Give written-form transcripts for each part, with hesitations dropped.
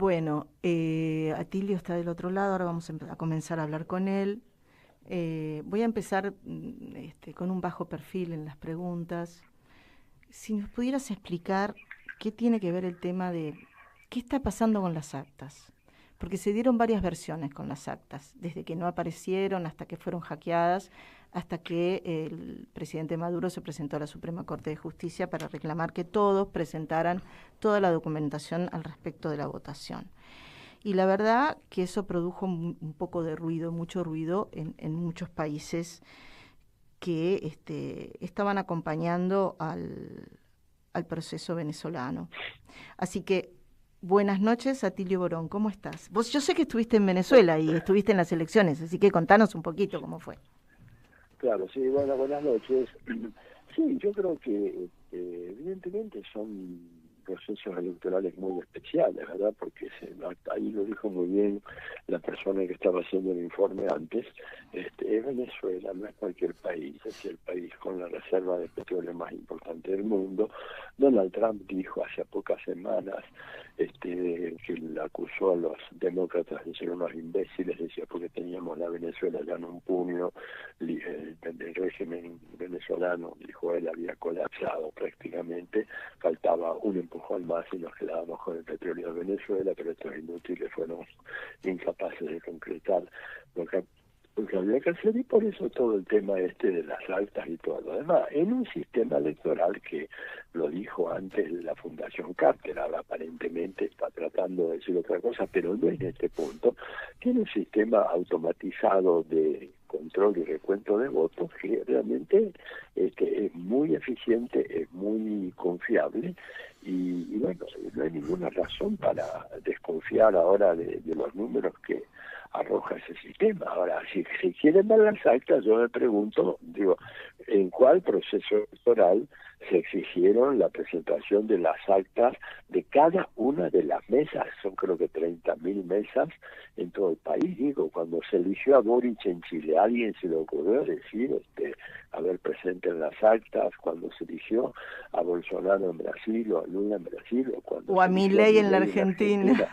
Bueno, Atilio está del otro lado, ahora vamos a comenzar a hablar con él. Voy a empezar con un bajo perfil en las preguntas. Si nos pudieras explicar qué tiene que ver el tema de qué está pasando con las actas, porque se dieron varias versiones con las actas, desde que no aparecieron hasta que fueron hackeadas, hasta que el presidente Maduro se presentó a la Suprema Corte de Justicia para reclamar que todos presentaran toda la documentación al respecto de la votación. Y la verdad que eso produjo un poco de ruido, mucho ruido en muchos países que estaban acompañando al proceso venezolano. Así que, buenas noches, Atilio Borón, ¿cómo estás? Vos, yo sé que estuviste en Venezuela y estuviste en las elecciones, así que contanos un poquito cómo fue. Claro, sí, bueno, buenas noches. Sí, yo creo que evidentemente son procesos electorales muy especiales, ¿verdad? Porque ahí lo dijo muy bien la persona que estaba haciendo el informe antes. Venezuela no es cualquier país, es el país con la reserva de petróleo más importante del mundo. Donald Trump dijo hace pocas semanas que le acusó a los demócratas de ser unos imbéciles, decía, porque teníamos la Venezuela ya en un puño, el régimen venezolano, dijo él, había colapsado prácticamente, faltaba un empujón más y nos quedábamos con el petróleo de Venezuela, pero estos inútiles fueron incapaces de concretar lo que había que hacer, y por eso todo el tema de las actas y todo lo demás, en un sistema electoral que lo dijo antes la Fundación Carter, ahora aparentemente está tratando de decir otra cosa, pero no en este punto, tiene un sistema automatizado de control y recuento de votos que realmente es muy eficiente, es muy confiable, y bueno, no hay ninguna razón para desconfiar ahora de los números que arroja ese sistema. Ahora, si quieren ver las actas, yo me pregunto, digo, ¿en cuál proceso electoral se exigieron la presentación de las actas de cada una de las mesas? Son creo que 30.000 mesas en todo el país. Digo, cuando se eligió a Boric en Chile, ¿a alguien se le ocurrió decir, a ver, presenten las actas? Cuando se eligió a Bolsonaro en Brasil, o a Lula en Brasil, o a Milei en la Argentina.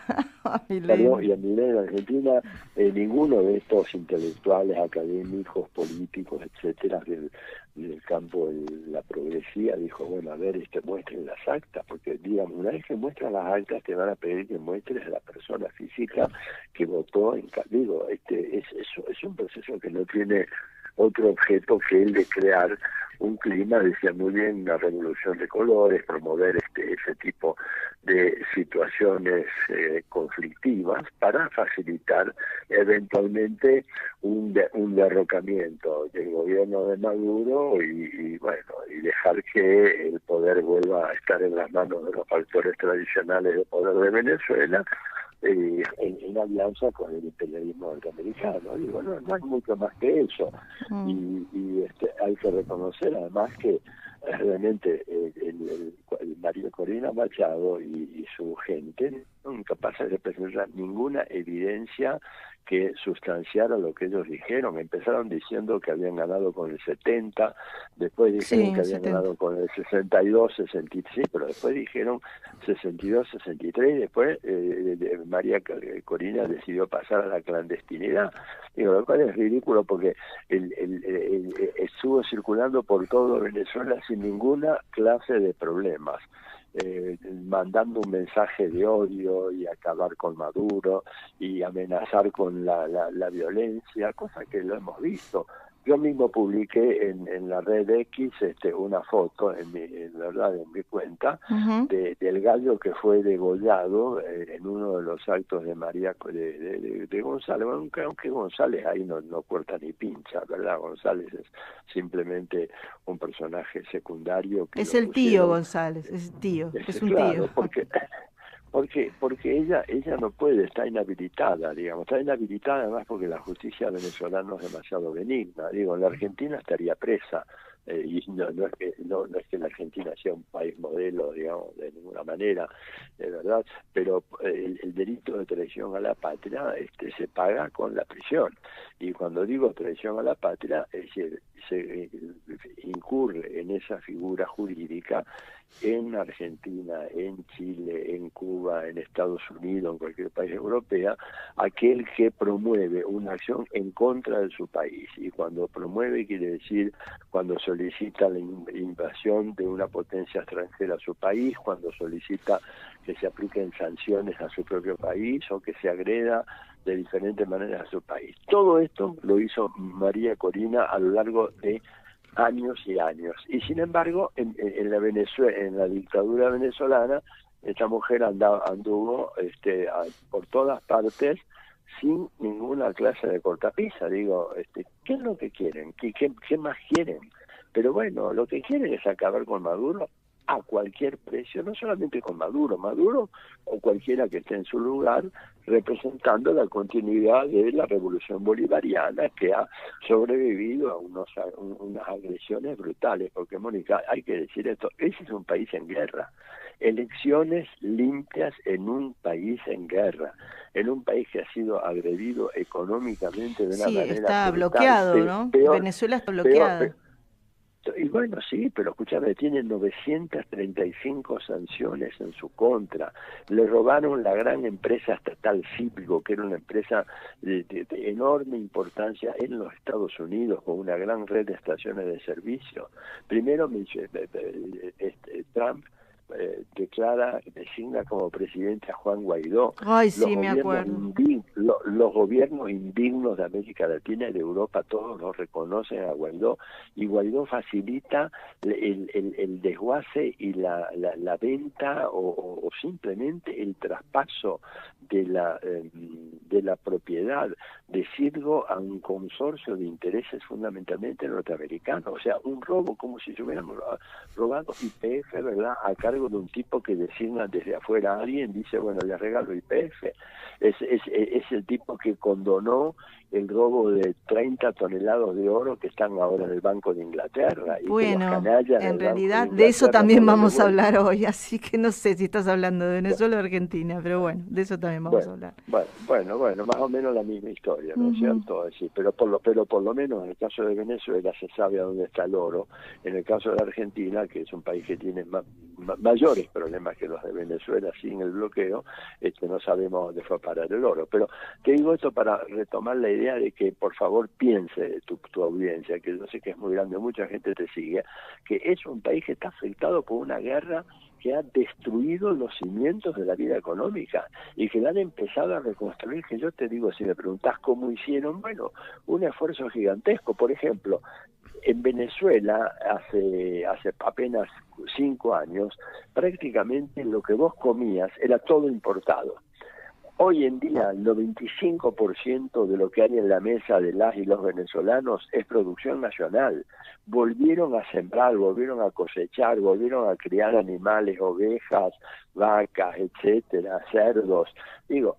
Perdón, y a Milei en la Argentina, ninguno de estos intelectuales, académicos, políticos, etcétera, del campo de la progresía dijo, bueno, a ver, muestren las actas, porque digamos, una vez que muestran las actas te van a pedir que muestres a la persona física que votó en digo, es un proceso que no tiene otro objeto que el de crear un clima, decía muy bien, una revolución de colores, promover ese tipo de situaciones conflictivas para facilitar eventualmente un derrocamiento del gobierno de Maduro y bueno, y dejar que el poder vuelva a estar en las manos de los factores tradicionales de poder de Venezuela, en alianza con el imperialismo norteamericano. Digo, no hay mucho más que eso. Y hay que reconocer además que realmente el María Corina Machado y su gente no son capaces de presentar ninguna evidencia que sustanciara lo que ellos dijeron. Empezaron diciendo que habían ganado con el 70, después dijeron que habían ganado con el 62, 66, pero después dijeron 62, 63, y después María Corina decidió pasar a la clandestinidad. Digo, lo cual es ridículo porque estuvo circulando por todo Venezuela sin ninguna clase de problemas. Mandando un mensaje de odio y acabar con Maduro y amenazar con la violencia, cosa que lo hemos visto. Yo mismo publiqué en la red X una foto en mi cuenta del gallo que fue degollado en uno de los actos de María de González, aunque González ahí no corta ni pincha, ¿verdad? González es simplemente un personaje secundario que es el tío González, es tío, es un claro, tío. porque ella no puede, está inhabilitada además porque la justicia venezolana es demasiado benigna. Digo, en la Argentina estaría presa, y no es que la Argentina sea un país modelo, digamos, de ninguna manera, de verdad, pero el delito de traición a la patria se paga con la prisión. Y cuando digo traición a la patria, es decir, se incurre en esa figura jurídica en Argentina, en Chile, en Cuba, en Estados Unidos, en cualquier país europeo, aquel que promueve una acción en contra de su país. Y cuando promueve quiere decir cuando solicita la invasión de una potencia extranjera a su país, cuando solicita que se apliquen sanciones a su propio país o que se agreda de diferentes maneras a su país. Todo esto lo hizo María Corina a lo largo de años y años. Y sin embargo, en la dictadura venezolana, esta mujer anduvo por todas partes sin ninguna clase de cortapisa. Digo, ¿qué es lo que quieren? ¿Qué más quieren? Pero bueno, lo que quieren es acabar con Maduro a cualquier precio, no solamente con Maduro o cualquiera que esté en su lugar, representando la continuidad de la revolución bolivariana que ha sobrevivido a unas agresiones brutales, porque Mónica, hay que decir esto, ese es un país en guerra, elecciones limpias en un país en guerra, en un país que ha sido agredido económicamente de una manera está brutal, bloqueado, ¿no? Venezuela está bloqueada. Y bueno, sí, pero escúchame, tiene 935 sanciones en su contra. Le robaron la gran empresa estatal Cívico, que era una empresa de enorme importancia en los Estados Unidos, con una gran red de estaciones de servicio. Primero, Trump designa como presidente a Juan Guaidó. Ay, sí, me acuerdo. Los gobiernos indignos de América Latina y de Europa, todos los reconocen a Guaidó, y Guaidó facilita el desguace y la venta o simplemente el traspaso de la propiedad de Citgo a un consorcio de intereses fundamentalmente norteamericanos. O sea, un robo como si se hubiéramos robado YPF, ¿verdad?, a cargo de un tipo que designa desde afuera a alguien, dice, bueno, le regalo YPF. Es el tipo que condonó el robo de 30 toneladas de oro que están ahora en el Banco de Inglaterra. Y bueno, que los canallas en realidad de eso también vamos a hablar hoy, así que no sé si estás hablando de Venezuela o Argentina, pero bueno, de eso también vamos a hablar. Bueno, más o menos la misma historia, ¿no es cierto? Sí, pero por lo menos en el caso de Venezuela se sabe a dónde está el oro. En el caso de Argentina, que es un país que tiene mayores problemas que los de Venezuela sin el bloqueo, no sabemos dónde fue a parar el oro. Pero te digo esto para retomar la idea de que por favor piense tu audiencia, que yo sé que es muy grande, mucha gente te sigue, que es un país que está afectado por una guerra que ha destruido los cimientos de la vida económica y que la han empezado a reconstruir, que yo te digo, si me preguntás cómo hicieron, bueno, un esfuerzo gigantesco. Por ejemplo, en Venezuela, hace apenas 5 años, prácticamente lo que vos comías era todo importado. Hoy en día, el 95% de lo que hay en la mesa de las y los venezolanos es producción nacional. Volvieron a sembrar, volvieron a cosechar, volvieron a criar animales, ovejas, vacas, etcétera, cerdos. Digo,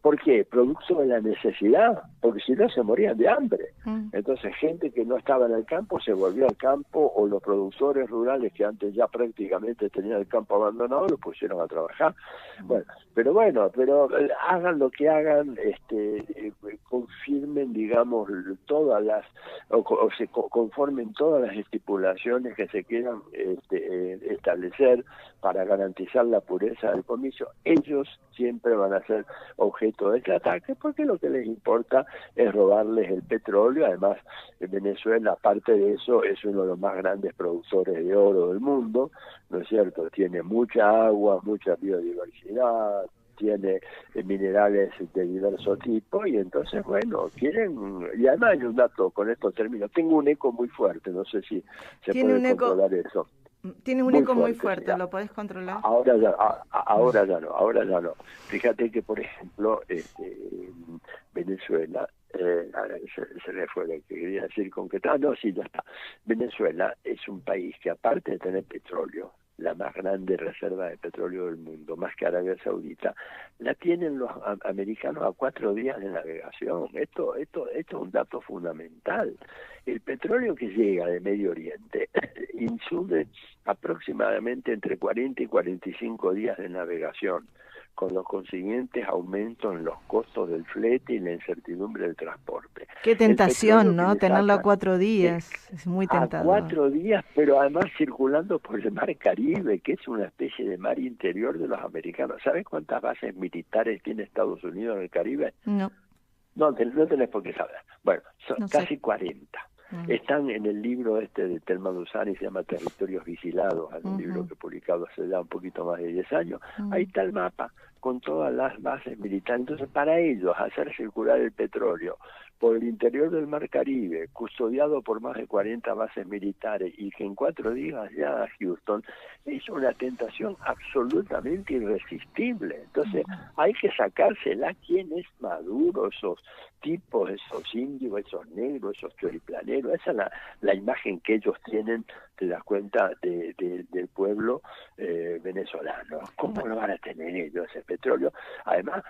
¿por qué? Producto de la necesidad, porque si no se morían de hambre. Entonces, gente que no estaba en el campo se volvió al campo, o los productores rurales que antes ya prácticamente tenían el campo abandonado lo pusieron a trabajar. Pero hagan lo que hagan, confirmen, digamos, todas las, o se conformen todas las estipulaciones que se quieran establecer para garantizar la pureza del comercio. Ellos siempre van a ser objeto de este ataque, porque lo que les importa es robarles el petróleo. Además, Venezuela, aparte de eso, es uno de los más grandes productores de oro del mundo, ¿no es cierto? Tiene mucha agua, mucha biodiversidad, tiene minerales de diverso tipo, y entonces, bueno, quieren. Y además hay un dato, con esto termino, tengo un eco muy fuerte, no sé si se puede controlar eso. Tiene un eco muy fuerte, ¿lo podés controlar? Ahora ya no. Fíjate que, por ejemplo, Venezuela, se le fue lo que quería decir con que no, sí, ya está. Venezuela es un país que, aparte de tener petróleo, la más grande reserva de petróleo del mundo, más que Arabia Saudita, la tienen los americanos a 4 días de navegación. Esto es un dato fundamental. El petróleo que llega de Medio Oriente insume aproximadamente entre 40 y 45 días de navegación, con los consiguientes aumentos en los costos del flete y la incertidumbre del transporte. Qué tentación, ¿no? Tenerlo a 4 días, es muy tentador. A 4 días, pero además circulando por el mar Caribe, que es una especie de mar interior de los americanos. ¿Sabes cuántas bases militares tiene Estados Unidos en el Caribe? No. No tenés por qué saber. Bueno, son No casi sé. 40. Están en el libro de Telma Dusani, se llama Territorios Vigilados, es un libro que he publicado hace ya un poquito más de 10 años. Ahí está el mapa con todas las bases militares. Entonces, para ellos, hacer circular el petróleo por el interior del Mar Caribe, custodiado por más de 40 bases militares, y que en 4 días ya a Houston, es una tentación absolutamente irresistible. Entonces, hay que sacársela. ¿Quién es Maduro? Esos tipos, esos indios, esos negros, esos choriplaneros. Esa es la imagen que ellos tienen, te das cuenta, del pueblo venezolano. ¿Cómo lo van a tener ellos ese petróleo? Además,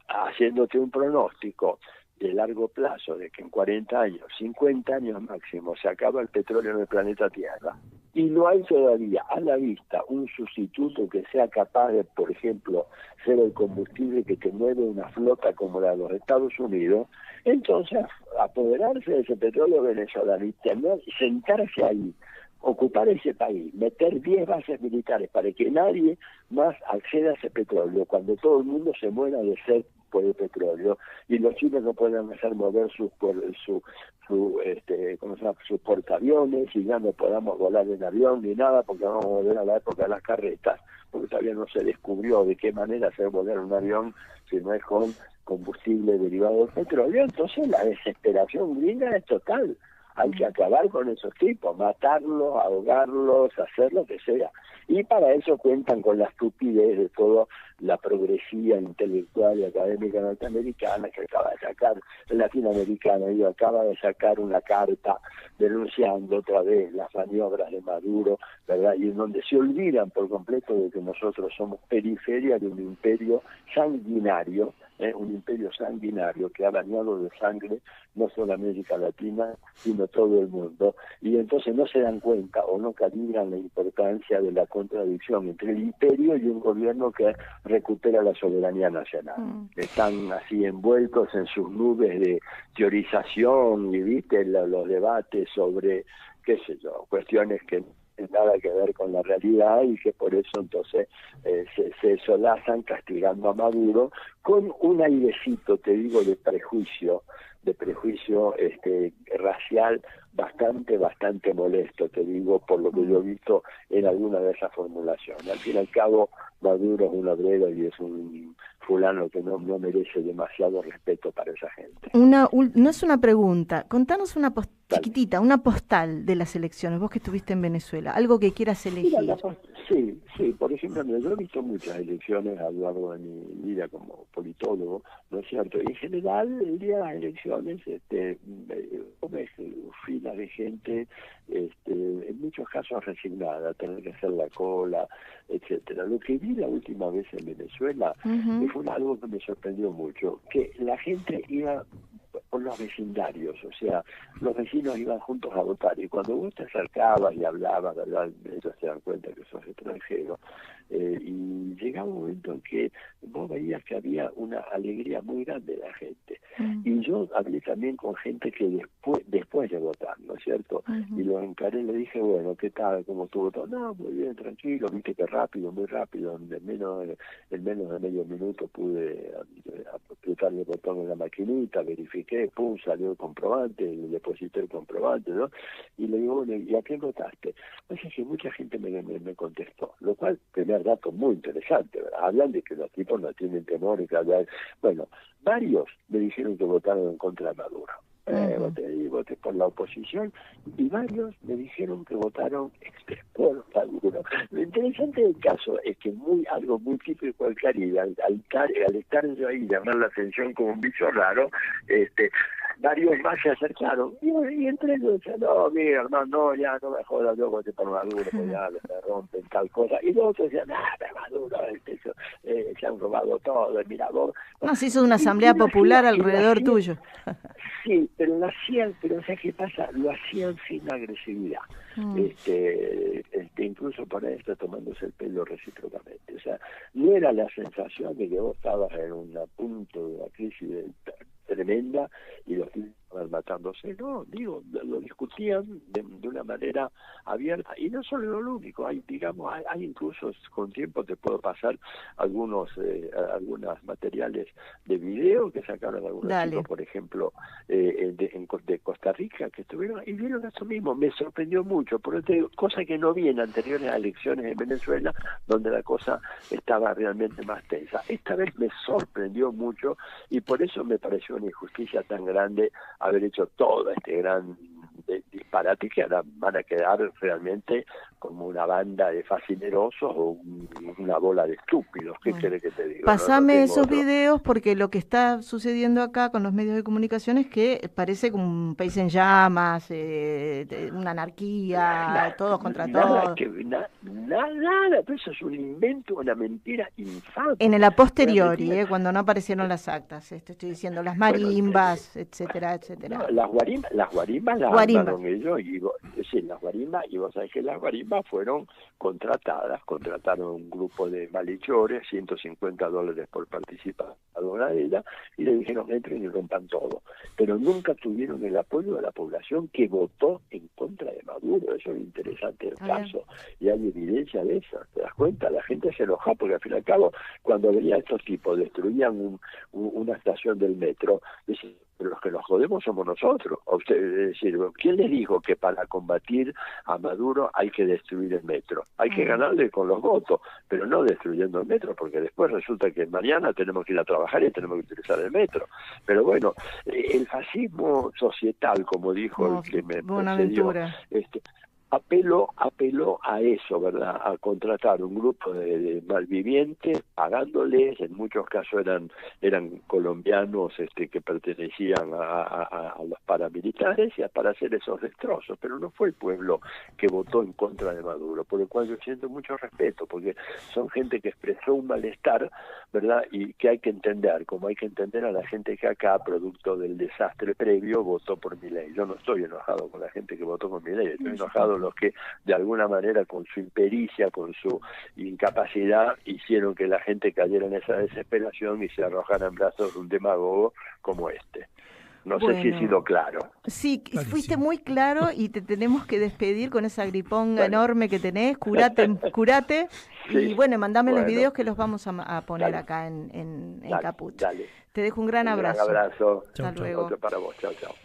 haciéndote un pronóstico de largo plazo, de que en 40 años, 50 años máximo, se acaba el petróleo en el planeta Tierra, y no hay todavía a la vista un sustituto que sea capaz de, por ejemplo, ser el combustible que te mueve una flota como la de los Estados Unidos, entonces apoderarse de ese petróleo venezolano y sentarse ahí, ocupar ese país, meter 10 bases militares para que nadie más acceda a ese petróleo, cuando todo el mundo se muera de sed por el petróleo, y los chinos no pueden hacer mover sus portaaviones, y ya no podamos volar en avión ni nada, porque vamos a volver a la época de las carretas, porque todavía no se descubrió de qué manera hacer volar un avión si no es con combustible derivado del petróleo. Entonces la desesperación gringa es total. Hay que acabar con esos tipos, matarlos, ahogarlos, hacer lo que sea. Y para eso cuentan con la estupidez de toda la progresía intelectual y académica norteamericana, que acaba de sacar, latinoamericana, y acaba de sacar una carta denunciando otra vez las maniobras de Maduro, ¿verdad? Y en donde se olvidan por completo de que nosotros somos periferia de un imperio sanguinario, que ha bañado de sangre no solo América Latina, sino todo el mundo. Y entonces no se dan cuenta o no calibran la importancia de la contradicción entre el imperio y un gobierno que recupera la soberanía nacional. Están así envueltos en sus nubes de teorización y, viste, los debates sobre, qué sé yo, cuestiones que nada que ver con la realidad, y que por eso entonces se solazan castigando a Maduro con un airecito, te digo, de prejuicio racial bastante molesto, te digo, por lo que yo he visto en alguna de esas formulaciones. Al fin y al cabo, Maduro es un obrero y es un fulano que no merece demasiado respeto para esa gente. No es una pregunta, contanos una chiquitita, una postal de las elecciones, vos que estuviste en Venezuela, algo que quieras elegir. Mira, sí, por ejemplo, yo he visto muchas elecciones a lo largo de mi vida como politólogo, ¿no es cierto? Y en general, el día de las elecciones, ves filas de gente, en muchos casos resignada, tener que hacer la cola, etcétera. Lo que vi la última vez en Venezuela fue algo que me sorprendió mucho, que la gente iba por los vecindarios, o sea, los vecinos iban juntos a votar, y cuando vos te acercabas y hablabas, ¿verdad?, ellos se dan cuenta que sos extranjero, y llegaba un momento en que vos veías que había una alegría muy grande de la gente. Y yo hablé también con gente que después de votar, ¿no es cierto? Y lo encaré, le dije, bueno, ¿qué tal? ¿Cómo estuvo todo? No, muy bien, tranquilo, viste que rápido, muy rápido, en menos de medio minuto pude apretar el botón en la maquinita, verifiqué, pum, salió el comprobante, le deposité el comprobante, ¿no? Y le digo, bueno, ¿y a quién votaste? Pues es que mucha gente me contestó, lo cual, primer dato muy interesante, ¿verdad? Hablan de que los tipos no tienen temor y que hablan. Bueno, varios me dijeron que votaron en contra de Maduro. Voté por la oposición, y varios me dijeron que votaron por Maduro. Lo interesante del caso es que algo muy típico del Caribe, al estar yo ahí, llamar la atención como un bicho raro, varios más se acercaron. Y entre ellos decían, no, mira, hermano, no, ya no me jodas, yo voté por Maduro, pues ya me rompen tal cosa. Y los otros decían, Maduro, se han robado todo, mira vos. No, se hizo una asamblea popular alrededor tuyo. Sí, pero lo hacían, pero ¿sabes qué pasa? Lo hacían sin agresividad. Incluso para esto tomándose el pelo recíprocamente. O sea, no era la sensación de que vos estabas en un punto de una crisis tremenda y los tipos estaban matándose, no, digo, lo discutían de una manera abierta, y no solo lo único, hay incluso con tiempo te puedo pasar algunos materiales de video que sacaron algunos chicos, por ejemplo, de Costa Rica, que estuvieron y vieron eso mismo. Me sorprendió mucho, porque cosa que no vi en anteriores elecciones en Venezuela, donde la cosa estaba realmente más tensa. Esta vez me sorprendió mucho, y por eso me pareció una injusticia tan grande haber hecho todo este gran disparate, que ahora van a quedar realmente como una banda de fascinerosos o una bola de estúpidos. ¿Qué querés que te diga? Pasame esos videos, porque lo que está sucediendo acá con los medios de comunicación es que parece como un país en llamas, una anarquía, todos contra todos. Nada, pero eso es un invento, una mentira infame. En el a posteriori, cuando no aparecieron las actas, estoy diciendo, las marimbas, etcétera, etcétera. No, las guarimbas las armaron ellos, y vos sabés que las guarimbas fueron contrataron un grupo de malhechores, $150 por participar a una de ellas, y le dijeron entren y rompan todo, pero nunca tuvieron el apoyo de la población que votó en contra de Maduro. Eso es lo interesante del caso, y hay evidencia de eso, ¿te das cuenta? La gente se enoja porque al fin y al cabo, cuando veía a estos tipos destruían una estación del metro, decían, pero los que nos jodemos somos nosotros. Es decir, ¿quién les dijo que para combatir a Maduro hay que destruir el metro? Hay que ganarle con los votos, pero no destruyendo el metro, porque después resulta que mañana tenemos que ir a trabajar y tenemos que utilizar el metro. Pero bueno, el fascismo societal, como dijo el que me precedió, apeló a eso, ¿verdad? A contratar un grupo de malvivientes, pagándoles, en muchos casos eran colombianos que pertenecían a los paramilitares, y para hacer esos destrozos, pero no fue el pueblo que votó en contra de Maduro, por el cual yo siento mucho respeto, porque son gente que expresó un malestar, ¿verdad? Y que hay que entender, como hay que entender a la gente que acá, producto del desastre previo, votó por Milei. Yo no estoy enojado con la gente que votó por Milei, estoy enojado los que de alguna manera con su impericia, con su incapacidad, hicieron que la gente cayera en esa desesperación y se arrojara en brazos de un demagogo como este. No sé si he sido claro. Sí, fuiste muy claro, y te tenemos que despedir con esa griponga enorme que tenés. Curate. Sí. Y mandame los videos que los vamos a poner acá en Caput. Dale. Te dejo un gran abrazo. Un gran abrazo. Hasta luego. Otro para vos. Chao, chao.